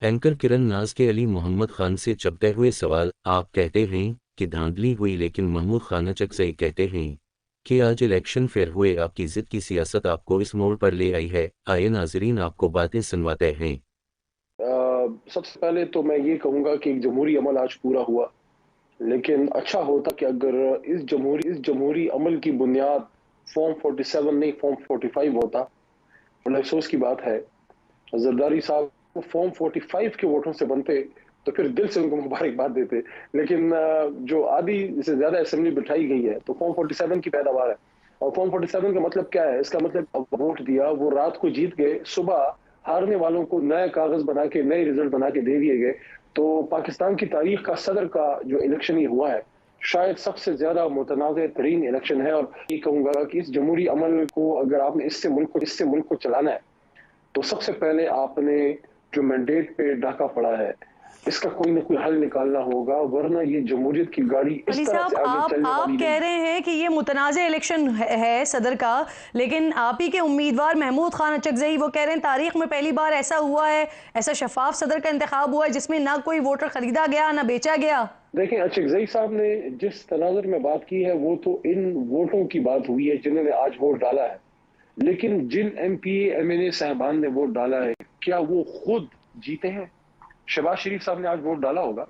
Anchor किरण नाज के अली मोहम्मद खान से चपते हुए सवाल। आप कहते हैं कि धांधली हुई, लेकिन महमूद खान अचकज़ई कहते हैं कि आज इलेक्शन फेयर हुए। आपकी जिद की सियासत आपको इस मोड़ पर ले आई है। आइए नाजरीन आपको बातें सुनवाते हैं। सबसे पहले तो मैं ये कहूंगा कि एक जमहूरी अमल आज पूरा हुआ, लेकिन अच्छा होता कि अगर इस जमहूरी अमल की बुनियाद फॉर्म 47 नहीं फॉर्म 45 होता। बड़ा अफसोस की बात है, जरदारी साहब को फॉर्म 45 के वोटों से बनते तो फिर दिल से उनको मुबारकबाद देते। लेकिन जो आधी से ज्यादा असेंबली बिठाई गई है तो फॉर्म 47 की पैदावार है। और फॉर्म 47 का मतलब क्या है? इसका मतलब अब वोट दिया, वो रात को जीत गए, सुबह हारने वालों को नए कागज बना के नए रिजल्ट बना के दे दिए गए। तो पाकिस्तान की तारीख का सदर का जो इलेक्शन ये हुआ है, शायद सबसे ज्यादा मुतनाज़ तरीन इलेक्शन है। और ये कहूंगा कि इस जमहूरी अमल को अगर आपने इससे मुल्क को चलाना है तो सबसे पहले आपने जो मैंडेट पे डाका पड़ा है, इसका कोई ना कोई हल निकालना होगा, वरना ये जमहूरियत की गाड़ी इस अली तरह साहब, से आगे चलने आप वाली कह नहीं। रहे हैं कि ये मुतनाज़ इलेक्शन है सदर का, लेकिन आप ही के उम्मीदवार महमूद खान अचकज़ई वो कह रहे हैं तारीख में पहली बार ऐसा हुआ है, ऐसा शफाफ सदर का इंतखाब हुआ है जिसमें ना कोई वोटर खरीदा गया ना बेचा गया। देखें, अचकज़ई साहब ने जिस तनाजुर में बात की है वो तो इन वोटों की बात हुई है जिन्होंने आज वोट डाला है। लेकिन जिन MP MNA साहबान ने वोट डाला है, क्या वो खुद जीते हैं? शहबाज शरीफ साहब ने आज वोट डाला होगा,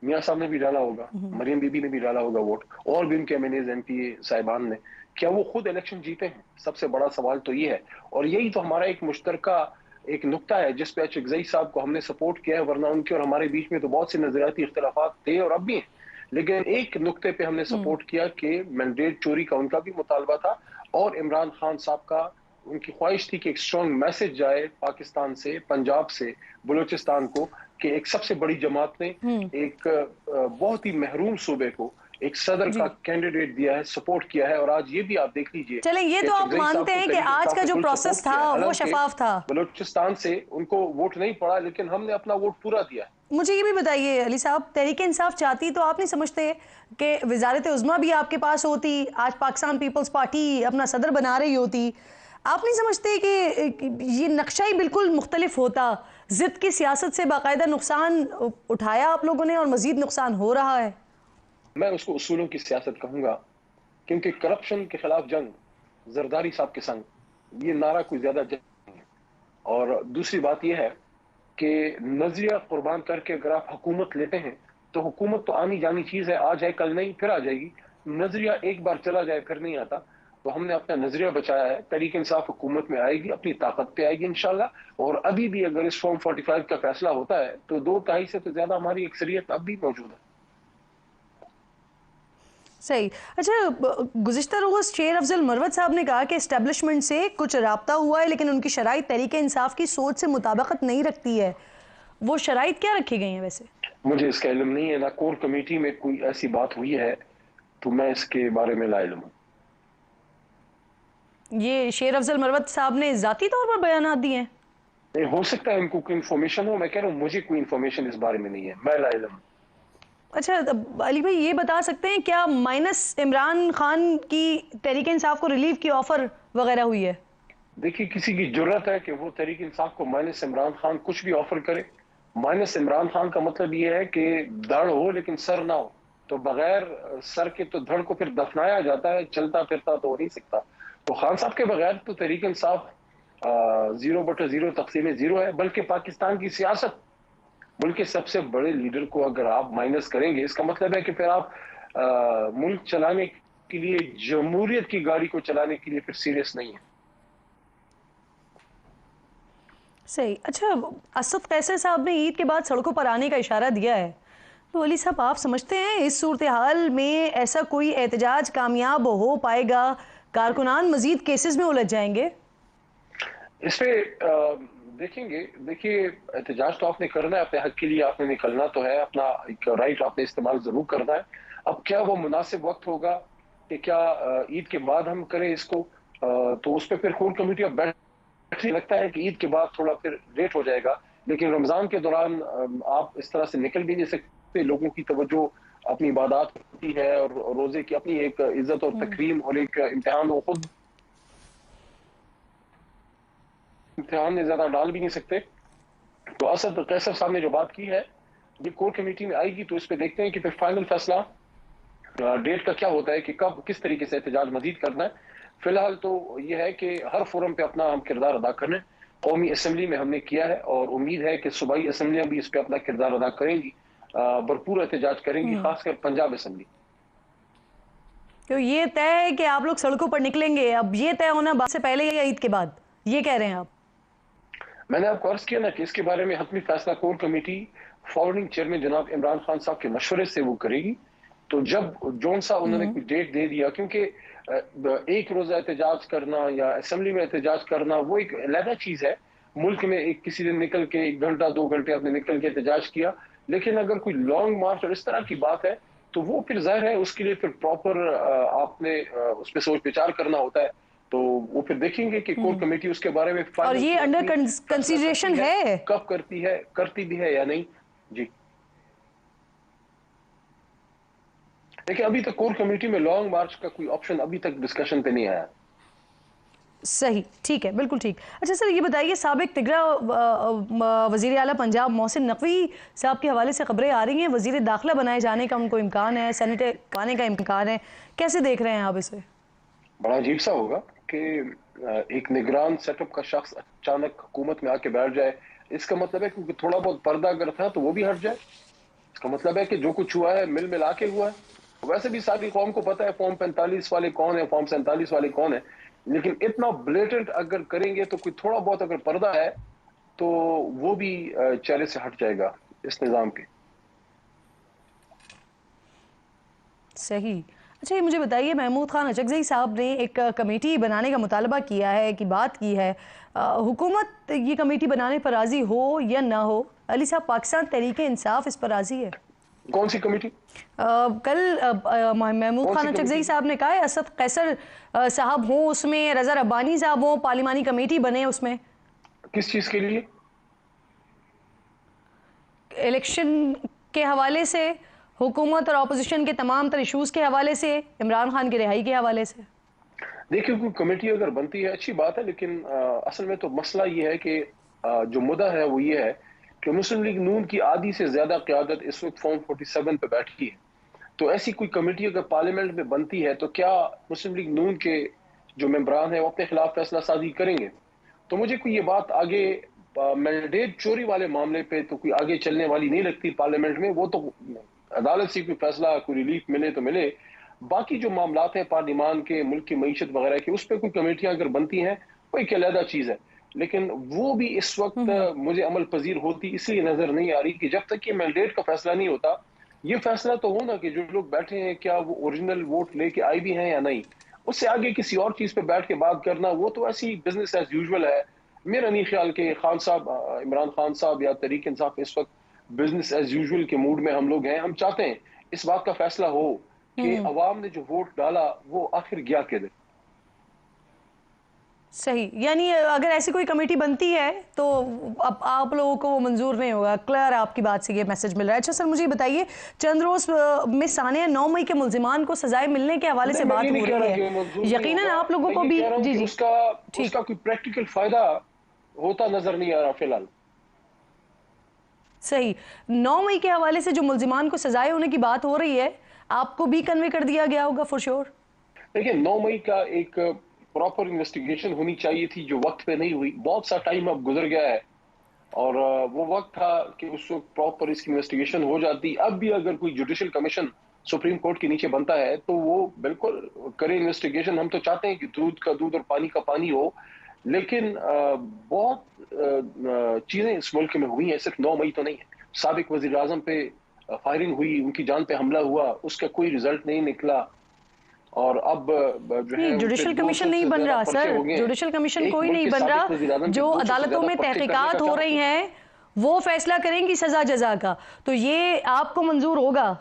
मियाँ साहब ने भी डाला होगा, मरियम बीबी ने भी डाला होगा वोट, और भी उनके MNAs MP साहिबान ने। क्या वो खुद इलेक्शन जीते हैं? सबसे बड़ा सवाल तो ये है। और यही तो हमारा एक मुश्तरका एक नुक्ता है जिस पे अचकज़ई साहब को हमने सपोर्ट किया है, वरना उनके और हमारे बीच में तो बहुत से नजरियाती इख्तलाफात थे और अब भी हैं। लेकिन एक नुक्ते पे हमने सपोर्ट किया कि मैंडेट चोरी का उनका भी मुतालबा था, और इमरान खान साहब का उनकी ख्वाहिश थी कि एक स्ट्रॉन्ग मैसेज जाए पाकिस्तान से, पंजाब से बलूचिस्तान को, कि एक सबसे बड़ी जमात ने एक बहुत ही महरूम सूबे को एक सदर का जी, कैंडिडेट दिया है, सपोर्ट किया है। और आज ये भी आप देख लीजिए चलें, ये कि तो आप अचकज़ई साहब मानते को हैं कि तहरीक आज इंसाफ का ने जो फुल प्रोसेस सपोर्ट था किया है, वो हालांकि शफाफ था। बलूचिस्तान से उनको वोट नहीं पड़ा, लेकिन हमने अपना वोट पूरा दिया है। मुझे ये भी बताइए अली साहब, तहरीक इंसाफ चाहती तो आप नहीं समझते कि वजारत उज़्मा भी आपके पास होती, आज पाकिस्तान पीपल्स पार्टी अपना सदर बना रही होती? आप नहीं समझते कि ये नक्शा ही बिल्कुल मुख्तलिफ होता? जिद की सियासत से बाकायदा नुकसान उठाया आप लोगों ने और मजीद नुकसान हो रहा है। मैं उसको उसूलों की सियासत कहूंगा, क्योंकि करप्शन के खिलाफ जंग जरदारी साहब के संग, ये नारा कोई ज्यादा जंग है। और दूसरी बात यह है कि नजरिया कुर्बान करके अगर आप हुकूमत लेते हैं तो हुकूमत तो आनी जानी चीज है, आज है कल नहीं फिर आ जाएगी। नजरिया एक बार चला जाए फिर नहीं आता। तो हमने अपना नजरिया बचाया है, तहरीक इंसाफ हुकूमत में आएगी, अपनी ताकत पे आएगी इंशाल्लाह। और अभी भी अगर इस फॉर्म 45 का फैसला होता है तो 2 तिहाई से तो ज्यादा हमारी अक्सरियत अब भी मौजूद है। सही। अच्छा, गुज़िश्ता रोज़ शेर अफजल मरवत साहब ने कहा कि इस्टेब्लिशमेंट से कुछ राब्ता हुआ है, लेकिन उनकी शराइत तहरीक इंसाफ की सोच से मुताबिकत नहीं रखती है। वो शराइत क्या रखी गई हैं वैसे? मुझे इसका इल्म नहीं है, ना कोर कमेटी में कोई ऐसी बात हुई है, तो मैं इसके बारे में ला इल्म हूं। ये शेर अफजल मरवत साहब ने ज़ाती तौर पर बयानात दिए हैं? हो सकता है इनको कोई इन्फॉर्मेशन हो, मैं कह रहा हूँ मुझे कोई इन्फॉर्मेशन इस बारे में नहीं है, मैं ला इल्म हूं। अच्छा, अली भाई ये बता सकते हैं क्या माइनस इमरान खान की तहरीक इंसाफ को रिलीफ की ऑफर वगैरह हुई है? देखिए, किसी की जरूरत है कि वो तहरीक इंसाफ को माइनस इमरान खान कुछ भी ऑफर करे? माइनस इमरान खान का मतलब ये है कि धड़ हो लेकिन सर ना हो। तो बगैर सर के तो धड़ को फिर दफनाया जाता है, चलता फिरता तो हो नहीं सकता। तो खान साहब के बगैर तो तहरीक इंसाफ 0/0 तकसीम 0 है। बल्कि पाकिस्तान की सियासत, बल्कि सबसे बड़े लीडर को अगर आप माइनस करेंगे, इसका मतलब है कि फिर आप मुल्क चलाने के लिए, जमहूरियत की गाड़ी को चलाने के लिए फिर सीरियस नहीं है। सही। अच्छा, असद कैसर साहब ने ईद के बाद सड़कों पर आने का इशारा दिया है, तो अली साहब आप समझते हैं इस सूरत हाल में ऐसा कोई एहतजाज कामयाब हो पाएगा? कारकुनान मजीद केसेस में उलझ जाएंगे? इस पे देखेंगे। देखिए, एहतजाज तो आपने करना है, अपने हक के लिए आपने निकलना तो है, अपना एक राइट आपने इस्तेमाल जरूर करना है। अब क्या वो मुनासिब वक्त होगा कि क्या ईद के बाद हम करें इसको? तो उस पर फिर कोर कमेटी अब बैठने लगता है कि ईद के बाद थोड़ा फिर लेट हो जाएगा। लेकिन रमजान के दौरान आप इस तरह से निकल भी नहीं सकते, लोगों की तवज्जो अपनी इबादत होती है, और रोजे की अपनी एक इज्जत और तकरीम और एक इम्तिहान, वो खुद इम्तिहान में ज्यादा डाल भी नहीं सकते। تو اسد قیصر صاحب نے جو بات کی ہے یہ کور کمیٹی میں آئے گی، تو اس پہ دیکھتے ہیں کہ پھر فائنل فیصلہ ڈیٹ کا کیا ہوتا ہے کہ کب کس طریقے سے احتجاج مزید کرنا ہے۔ فی الحال تو یہ ہے کہ ہر فورم پہ اپنا ہم کردار ادا کریں، قومی اسمبلی میں ہم نے کیا ہے اور امید ہے کہ صوبائی اسمبلیاں بھی اس پہ اپنا کردار ادا کریں گی، بھرپور احتجاج کریں گی، خاص کر پنجاب اسمبلی۔ تو یہ طے ہے کہ آپ لوگ سڑکوں پر نکلیں گے، اب یہ طے ہونا بات سے پہلے یا عید کے بعد، یہ کہہ رہے ہیں آپ؟ میں نے آپ کو عرض کیا نا کہ اس کے بارے میں حتمی فیصلہ کور کمیٹی فارورڈنگ چیئرمین جناب عمران خان صاحب کے مشورے سے وہ کرے گی۔ تو جب جون صاحب انہوں نے کوئی ڈیٹ دے دیا، کیونکہ ایک روزہ احتجاج کرنا یا اسمبلی میں احتجاج کرنا وہ ایک علیحدہ چیز ہے۔ ملک میں ایک کسی دن نکل کے 1 گھنٹہ 2 گھنٹے آپ نے نکل کے احتجاج کیا، لیکن اگر کوئی لانگ مارچ اور اس طرح کی بات ہے تو وہ پھر ظاہر ہے اس کے لیے پھر پراپر آپ نے اس پہ سوچ وچار کرنا ہوتا ہے۔ تو وہ پھر دیکھیں گے کہ کور کمیٹی اس کے بارے میں اور فائنل یہ انڈر کنسیڈریشن ہے؟ کب کرتی ہے، کرتی بھی ہے یا نہیں۔ جی دیکھیں ابھی تک کور کمیٹی میں لانگ مارچ کا کوئی آپشن ابھی تک ڈسکشن پہ نہیں آیا۔ صحیح، ٹھیک ہے، بالکل ٹھیک۔ اچھا سر یہ بتائیے، سابق تگڑا وزیر اعلیٰ پنجاب محسن نقوی صاحب کے حوالے سے خبریں آ رہی ہیں وزیر داخلہ بنائے جانے کا ان کو امکان ہے، سینیٹر بنانے کا امکان ہے، کیسے دیکھ رہے ہیں آپ اسے؟ بڑا عجیب سا ہوگا کہ ایک نگران سیٹ اپ کا شخص اچانک حکومت میں آ کے بیٹھ جائے۔ اس کا مطلب ہے کہ تھوڑا بہت پردہ اگر تھا تو وہ بھی ہٹ جائے۔ اس کا مطلب ہے کہ جو کچھ ہوا ہے مل ملا کے ہوا ہے۔ ویسے بھی ساری قوم کو پتہ ہے فارم 45 والے کون ہیں، فارم 47 والے کون ہیں، لیکن اتنا بلیٹنٹ اگر کریں گے تو کوئی تھوڑا بہت اگر پردہ ہے تو وہ بھی چہرے سے ہٹ جائے گا اس نظام کے۔ صحیح۔ اچھا یہ مجھے بتائیے، محمود خان اچکزئی صاحب نے ایک کمیٹی بنانے کا مطالبہ کیا ہے، کی بات کی ہے، حکومت یہ کمیٹی بنانے پر راضی ہو یا نہ ہو، علی صاحب پاکستان تحریک انصاف اس پر راضی ہے؟ کون سی کمیٹی؟ کل محمود خان اچکزئی صاحب نے کہا ہے اسد قیصر صاحب ہوں اس میں، رضا ربانی صاحب ہوں، پارلیمانی کمیٹی بنے اس میں۔ کس چیز کے لیے؟ الیکشن کے حوالے سے، حکومت اور اپوزیشن کے تمام تر ایشوز کے حوالے سے، عمران خان کی رہائی کے حوالے سے۔ دیکھیں کوئی کمیٹی اگر بنتی ہے اچھی بات ہے، لیکن اصل میں تو مسئلہ یہ ہے کہ جو مدعا ہے وہ یہ ہے کہ مسلم لیگ نون کی آدھی سے زیادہ قیادت اس وقت فارم 47 پہ بیٹھی ہے۔ تو ایسی کوئی کمیٹی اگر پارلیمنٹ میں بنتی ہے تو کیا مسلم لیگ نون کے جو ممبران ہیں وہ اپنے خلاف فیصلہ سازی کریں گے؟ تو مجھے کوئی یہ بات آگے مینڈیٹ چوری والے معاملے پہ تو کوئی آگے چلنے والی نہیں لگتی پارلیمنٹ میں۔ وہ تو عدالت سے کوئی فیصلہ، کوئی ریلیف ملے تو ملے، باقی جو معاملات ہیں پارلیمان کے، ملک کی معیشت وغیرہ کے، اس پہ کوئی کمیٹیاں اگر بنتی ہیں وہ ایک علیحدہ چیز ہے، لیکن وہ بھی اس وقت مجھے عمل پذیر ہوتی اس لیے نظر نہیں آ رہی کہ جب تک یہ مینڈیٹ کا فیصلہ نہیں ہوتا، یہ فیصلہ تو ہونا کہ جو لوگ بیٹھے ہیں کیا وہ اوریجنل ووٹ لے کے آئی بھی ہیں یا نہیں۔ اس سے آگے کسی اور چیز پہ بیٹھ کے بات کرنا وہ تو ایسی بزنس ایز یوزول ہے۔ میرا نہیں خیال کہ خان صاحب، عمران خان صاحب یا تحریک انصاف اس وقت بزنس ایز یوزول کے موڈ میں ہم لوگ ہیں۔ ہم چاہتے ہیں اس بات کا فیصلہ ہو کہ عوام نے جو ووٹ ڈالا وہ آخر گیا کدھر۔ صحیح، یعنی اگر ایسی کوئی کمیٹی بنتی ہے تو اب آپ لوگوں کو وہ منظور نہیں ہوگا، کلیئر آپ کی بات سے یہ میسج مل رہا ہے۔ اچھا سر مجھے بتائیے، چند روز میں سانحہ 9 مئی کے ملزمان کو سزائیں ملنے کے حوالے سے بات ہو رہی ہے، یقیناً آپ لوگوں کو بھی جی جی اس کا کوئی پریکٹیکل فائدہ ہوتا نظر نہیں آ رہا فی الحال۔ صحیح، 9 مئی کے حوالے سے جو ملزمان کو سزائیں ہونے کی بات ہو رہی ہے آپ کو بھی کنوے کر دیا گیا ہوگا فور شور؟ دیکھیں 9 مئی کا ایک پراپر انویسٹیگیشن ہونی چاہیے تھی جو وقت پہ نہیں ہوئی۔ بہت سا ٹائم اب گزر گیا ہے اور وہ وقت تھا کہ اس وقت پراپر اس کی انویسٹیگیشن ہو جاتی۔ اب بھی اگر کوئی جوڈیشل کمیشن سپریم کورٹ کے نیچے بنتا ہے تو وہ بالکل کرے انویسٹیگیشن۔ ہم تو چاہتے ہیں کہ دودھ کا دودھ اور پانی کا پانی ہو، لیکن بہت چیزیں اس ملک میں ہوئی ہیں، صرف 9 مئی تو نہیں ہے۔ سابق وزیر اعظم پہ فائرنگ ہوئی، ان کی جان پہ حملہ ہوا، اس کا کوئی رزلٹ نہیں نکلا، اور اب جو ہے جوڈیشل کمیشن نہیں بن رہا سر، جوڈیشل کمیشن کوئی نہیں بن رہا، جو عدالتوں میں تحقیقات ہو رہی ہیں وہ فیصلہ کریں گی سزا جزا کا، تو یہ آپ کو منظور ہوگا؟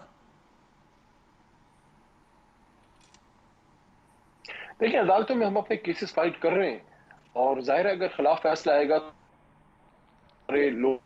دیکھیں عدالتوں میں ہم اپنے کیسز فائٹ کر رہے ہیں اور ظاہر ہے اگر خلاف فیصلہ آئے گا لوگ